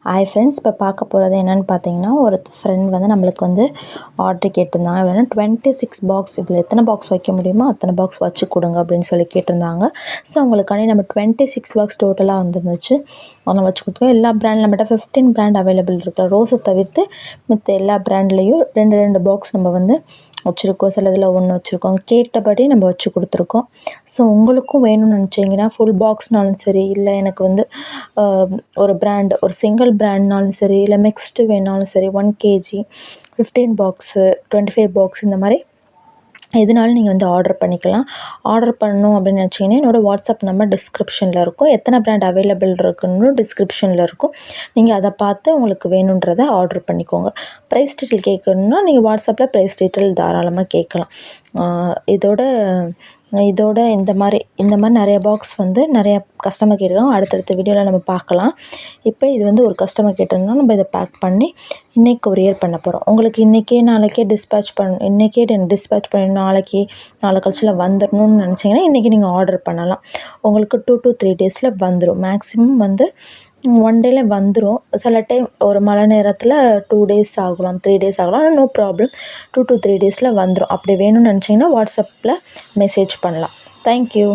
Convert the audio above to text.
Hi friends, இப்போ பார்க்க போகிறது என்னென்னு பார்த்தீங்கன்னா, ஒரு ஃப்ரெண்ட் வந்து நம்மளுக்கு வந்து ஆர்டர் கேட்டிருந்தாங்க. எப்படின்னா 26 பாக்ஸ், இதில் எத்தனை பாக்ஸ் வைக்க முடியுமோ அத்தனை பாக்ஸ் வச்சு கொடுங்க அப்படின்னு சொல்லி கேட்டிருந்தாங்க. ஸோ அவங்களுக்காண்டி நம்ம 26 பாக்ஸ் டோட்டலாக வந்துருந்துச்சு. அவங்க வச்சு கொடுத்தோம். எல்லா பிராண்ட் நம்மகிட்ட 15 பிராண்ட் அவைலபிள் இருக்குது. ரோஸை தவிர்த்து மற்ற எல்லா பிராண்ட்லேயும் 2 பாக்ஸ் நம்ம வந்து வச்சுருக்கோம். சில இதில் 1 வச்சுருக்கோம். கேட்டபடி நம்ம வச்சு கொடுத்துருக்கோம். ஸோ உங்களுக்கும் வேணும்னு நினச்சிங்கன்னா ஃபுல் பாக்ஸ்னாலும் சரி, இல்லை எனக்கு வந்து ஒரு பிராண்ட், ஒரு சிங்கிள் பிராண்ட்னாலும் சரி, இல்லை மிக்ஸ்டு வேணாலும் சரி, 1 கேஜி, 15 பாக்ஸு, 25 பாக்ஸ், இந்த மாதிரி எதுனாலும் நீங்கள் வந்து ஆர்டர் பண்ணிக்கலாம். ஆர்டர் பண்ணணும் அப்படின்னு நினச்சிங்கன்னா என்னோடய வாட்ஸ்அப் நம்பர் டிஸ்கிரிப்ஷனில் இருக்கும். எத்தனை பிராண்ட் அவைலபிள் இருக்குன்னு டிஸ்கிரிப்ஷனில் இருக்கும். நீங்கள் அதை பார்த்து உங்களுக்கு வேணுன்றதை ஆர்டர் பண்ணிக்கோங்க. ப்ரைஸ் டீட்டெயில் கேட்கணுன்னா நீங்கள் வாட்ஸ்அப்பில் ப்ரைஸ் டீட்டெயில் தாராளமாக கேட்கலாம். இதோட இந்த மாதிரி நிறைய பாக்ஸ் வந்து நிறைய கஸ்டமர் கேட்டிருக்காங்க. அடுத்தடுத்த வீடியோவில் நம்ம பார்க்கலாம். இப்போ இது வந்து ஒரு கஸ்டமர் கேட்டிருந்தோம். நம்ம இதை பேக் பண்ணி இன்றைக்கி கொரியர் பண்ண போகிறோம். உங்களுக்கு இன்றைக்கே நாளைக்கே டிஸ்பேட்ச் பண்ணி நாளை கழிச்சில் வந்துடணும்னு நினச்சிங்கன்னா இன்றைக்கி நீங்கள் ஆர்டர் பண்ணலாம். உங்களுக்கு 2 to 3 டேஸில் வந்துடும். மேக்ஸிமம் வந்து 1 டேல வந்துடும். சில டைம் ஒரு மழை நேரத்தில் 2 டேஸ் ஆகலாம், 3 டேஸ் ஆகலாம். ஆனால் நோ ப்ராப்ளம், 2 to 3 டேஸில் வந்துடும். அப்படி வேணும்னு நினச்சிங்கன்னா வாட்ஸ்அப்பில் மெசேஜ் பண்ணலாம். தேங்க்யூ.